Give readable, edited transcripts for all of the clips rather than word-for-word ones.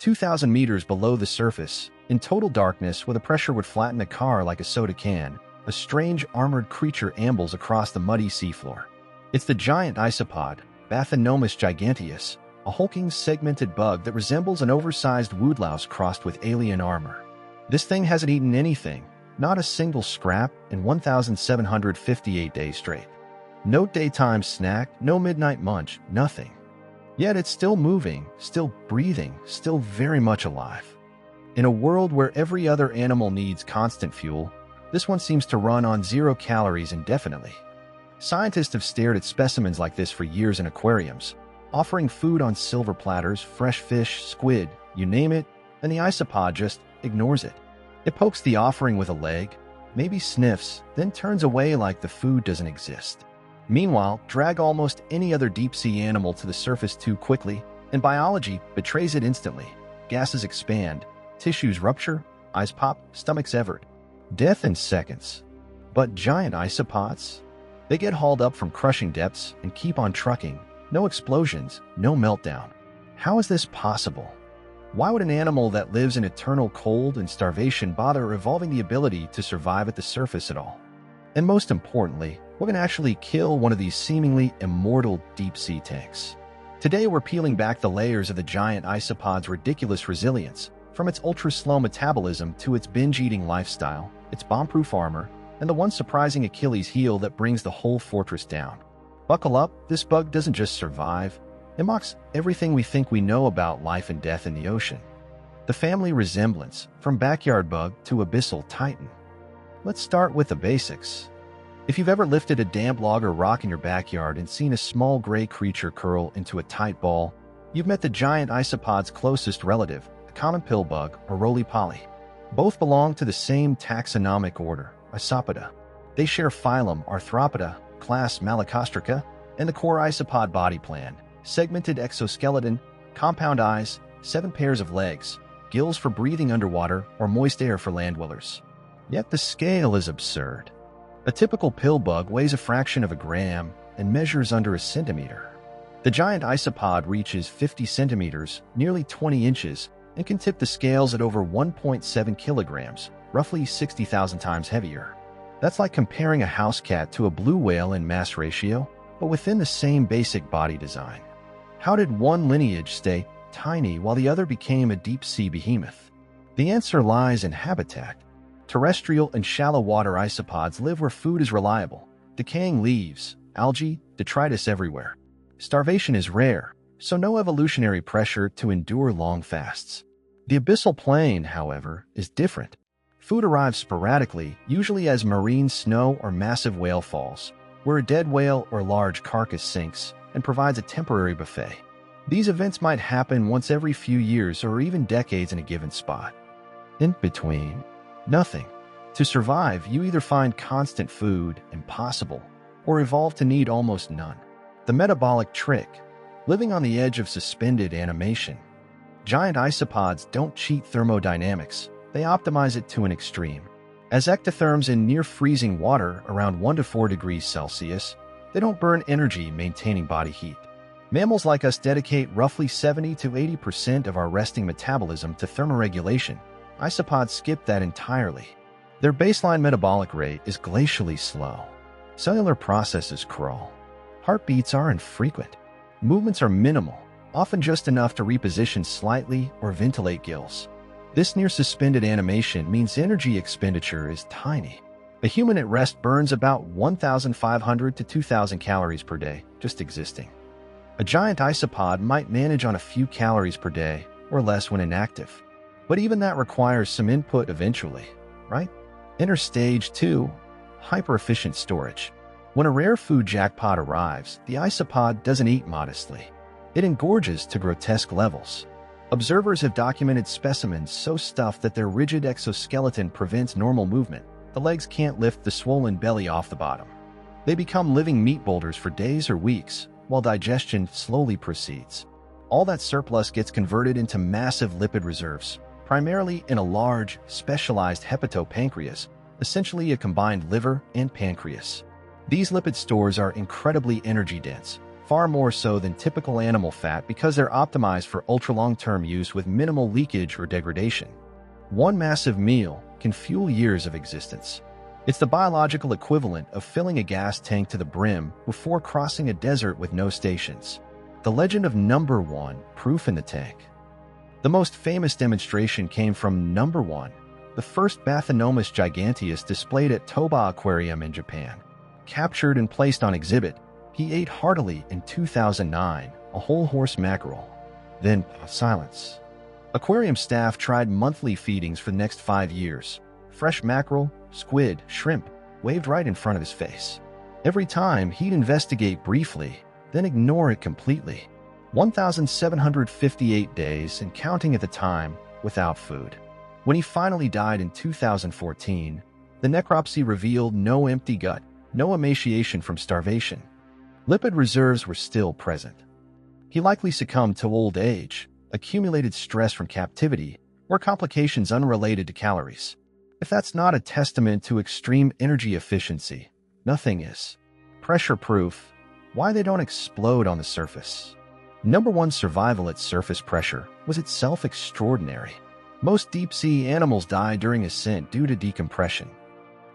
2,000 meters below the surface, in total darkness where the pressure would flatten a car like a soda can, a strange armored creature ambles across the muddy seafloor. It's the giant isopod, bathynomus giganteus, a hulking segmented bug that resembles an oversized woodlouse crossed with alien armor. This thing hasn't eaten anything, not a single scrap, in 1,758 days straight. No daytime snack, no midnight munch, nothing. Yet it's still moving, still breathing, still very much alive. In a world where every other animal needs constant fuel, this one seems to run on 0 calories indefinitely. Scientists have stared at specimens like this for years in aquariums, offering food on silver platters, fresh fish, squid, you name it, and the isopod just ignores it. It pokes the offering with a leg, maybe sniffs, then turns away like the food doesn't exist. Meanwhile, drag almost any other deep-sea animal to the surface too quickly, and biology betrays it instantly. Gases expand, tissues rupture, eyes pop, stomachs severed. Death in seconds. But giant isopods? They get hauled up from crushing depths and keep on trucking. No explosions, no meltdown. How is this possible? Why would an animal that lives in eternal cold and starvation bother evolving the ability to survive at the surface at all? And most importantly, what can actually kill one of these seemingly immortal deep-sea tanks? Today we're peeling back the layers of the giant isopod's ridiculous resilience, from its ultra-slow metabolism to its binge-eating lifestyle, its bomb-proof armor, and the one surprising Achilles heel that brings the whole fortress down. Buckle up, this bug doesn't just survive, it mocks everything we think we know about life and death in the ocean. The family resemblance, from backyard bug to abyssal titan. Let's start with the basics. If you've ever lifted a damp log or rock in your backyard and seen a small gray creature curl into a tight ball, you've met the giant isopod's closest relative, the common pill bug or roly-poly. Both belong to the same taxonomic order, Isopoda. They share phylum Arthropoda, class Malacostraca, and the core isopod body plan, segmented exoskeleton, compound eyes, 7 pairs of legs, gills for breathing underwater or moist air for land dwellers. Yet the scale is absurd. A typical pill bug weighs a fraction of a gram and measures under a centimeter. The giant isopod reaches 50 centimeters, nearly 20 inches, and can tip the scales at over 1.7 kilograms, roughly 60,000 times heavier. That's like comparing a house cat to a blue whale in mass ratio, but within the same basic body design. How did one lineage stay tiny while the other became a deep-sea behemoth? The answer lies in habitat. Terrestrial and shallow water isopods live where food is reliable, decaying leaves, algae, detritus everywhere. Starvation is rare, so no evolutionary pressure to endure long fasts. The abyssal plane, however, is different. Food arrives sporadically, usually as marine snow or massive whale falls, where a dead whale or large carcass sinks and provides a temporary buffet. These events might happen once every few years or even decades in a given spot. In between, nothing. To survive, you either find constant food, impossible, or evolve to need almost none. The metabolic trick, living on the edge of suspended animation. Giant isopods don't cheat thermodynamics, they optimize it to an extreme. As ectotherms in near-freezing water around 1 to 4 degrees Celsius, they don't burn energy maintaining body heat. Mammals like us dedicate roughly 70 to 80% of our resting metabolism to thermoregulation. Isopods skip that entirely. Their baseline metabolic rate is glacially slow. Cellular processes crawl. Heartbeats are infrequent. Movements are minimal, often just enough to reposition slightly or ventilate gills. This near-suspended animation means energy expenditure is tiny. A human at rest burns about 1,500 to 2,000 calories per day, just existing. A giant isopod might manage on a few calories per day, or less when inactive. But even that requires some input eventually, right? Enter stage 2, hyper-efficient storage. When a rare food jackpot arrives, the isopod doesn't eat modestly. It engorges to grotesque levels. Observers have documented specimens so stuffed that their rigid exoskeleton prevents normal movement. The legs can't lift the swollen belly off the bottom. They become living meat boulders for days or weeks, while digestion slowly proceeds. All that surplus gets converted into massive lipid reserves, primarily in a large, specialized hepatopancreas, essentially a combined liver and pancreas. These lipid stores are incredibly energy-dense, far more so than typical animal fat because they're optimized for ultra-long-term use with minimal leakage or degradation. One massive meal can fuel years of existence. It's the biological equivalent of filling a gas tank to the brim before crossing a desert with no stations. The legend of number 1, proof in the tank. The most famous demonstration came from number 1, the first bathynomus giganteus displayed at Toba Aquarium in Japan. Captured and placed on exhibit, he ate heartily in 2009, a whole horse mackerel. Then, silence. Aquarium staff tried monthly feedings for the next 5 years. Fresh mackerel, squid, shrimp, waved right in front of his face. Every time, he'd investigate briefly, then ignore it completely. 1,758 days and counting at the time without food. When he finally died in 2014, the necropsy revealed no empty gut, no emaciation from starvation. Lipid reserves were still present. He likely succumbed to old age, accumulated stress from captivity, or complications unrelated to calories. If that's not a testament to extreme energy efficiency, nothing is. Pressure proof, why they don't explode on the surface. Number 1, survival at surface pressure was itself extraordinary. Most deep-sea animals die during ascent due to decompression.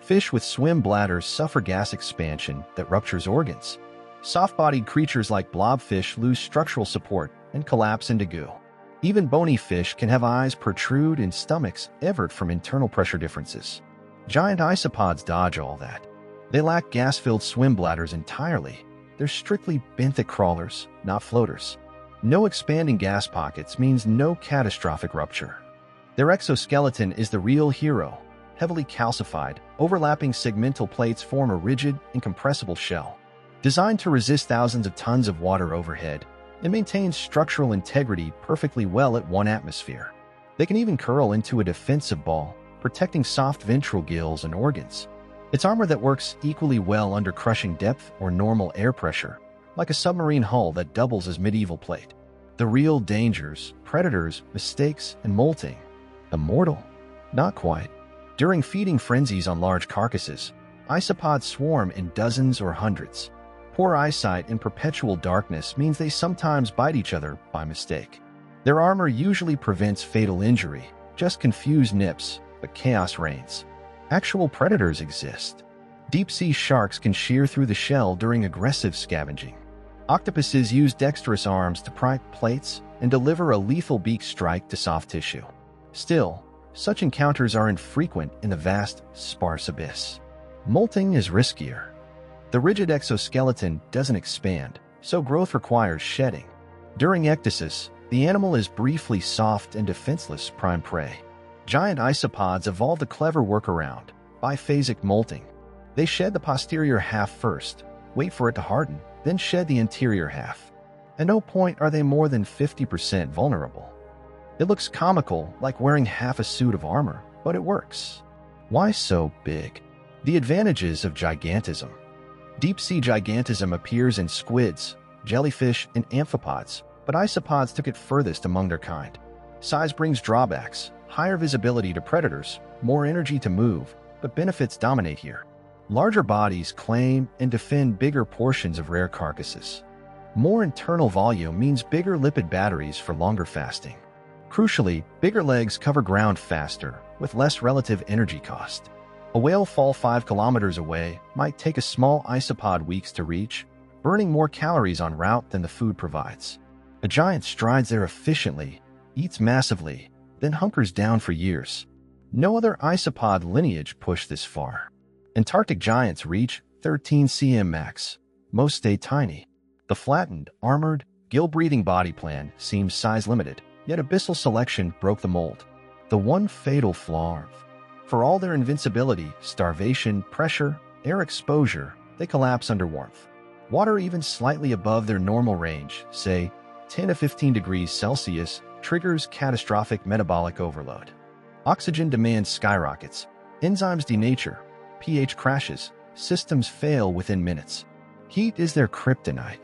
Fish with swim bladders suffer gas expansion that ruptures organs. Soft-bodied creatures like blobfish lose structural support and collapse into goo. Even bony fish can have eyes protrude and stomachs everted from internal pressure differences. Giant isopods dodge all that. They lack gas-filled swim bladders entirely. They're strictly benthic crawlers, not floaters. No expanding gas pockets means no catastrophic rupture. Their exoskeleton is the real hero. Heavily calcified, overlapping segmental plates form a rigid, incompressible shell. Designed to resist thousands of tons of water overhead, it maintains structural integrity perfectly well at 1 atmosphere. They can even curl into a defensive ball, protecting soft ventral gills and organs. It's armor that works equally well under crushing depth or normal air pressure, like a submarine hull that doubles as medieval plate. The real dangers, predators, mistakes, and molting. Immortal? Not quite. During feeding frenzies on large carcasses, isopods swarm in dozens or hundreds. Poor eyesight and perpetual darkness means they sometimes bite each other by mistake. Their armor usually prevents fatal injury, just confused nips, but chaos reigns. Actual predators exist. Deep-sea sharks can shear through the shell during aggressive scavenging. Octopuses use dexterous arms to pry plates and deliver a lethal beak strike to soft tissue. Still, such encounters are infrequent in the vast, sparse abyss. Molting is riskier. The rigid exoskeleton doesn't expand, so growth requires shedding. During ecdysis, the animal is briefly soft and defenseless prime prey. Giant isopods evolved a clever workaround, biphasic molting. They shed the posterior half first, wait for it to harden, then shed the interior half. At no point are they more than 50% vulnerable. It looks comical, like wearing half a suit of armor, but it works. Why so big? The advantages of gigantism. Deep-sea gigantism appears in squids, jellyfish, and amphipods, but isopods took it furthest among their kind. Size brings drawbacks, higher visibility to predators, more energy to move, but benefits dominate here. Larger bodies claim and defend bigger portions of rare carcasses. More internal volume means bigger lipid batteries for longer fasting. Crucially, bigger legs cover ground faster, with less relative energy cost. A whale fall 5 kilometers away might take a small isopod weeks to reach, burning more calories en route than the food provides. A giant strides there efficiently, eats massively, then hunkers down for years. No other isopod lineage pushed this far. Antarctic giants reach 13 cm max. Most stay tiny. The flattened, armored, gill-breathing body plan seems size-limited, yet abyssal selection broke the mold. The one fatal flaw. For all their invincibility, starvation, pressure, air exposure, they collapse under warmth. Water even slightly above their normal range, say 10 to 15 degrees Celsius, triggers catastrophic metabolic overload. Oxygen demand skyrockets, enzymes denature, pH crashes, systems fail within minutes. Heat is their kryptonite.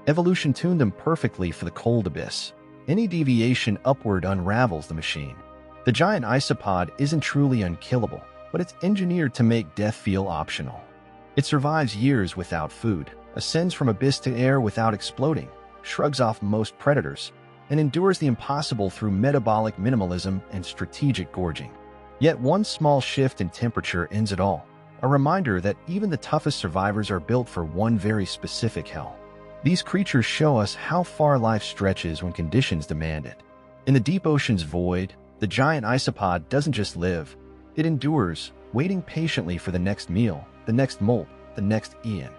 Evolution tuned them perfectly for the cold abyss. Any deviation upward unravels the machine. The giant isopod isn't truly unkillable, but it's engineered to make death feel optional. It survives years without food, ascends from abyss to air without exploding, shrugs off most predators, and endures the impossible through metabolic minimalism and strategic gorging. Yet one small shift in temperature ends it all, a reminder that even the toughest survivors are built for one very specific hell. These creatures show us how far life stretches when conditions demand it. In the deep ocean's void, the giant isopod doesn't just live, it endures, waiting patiently for the next meal, the next molt, the next Ian.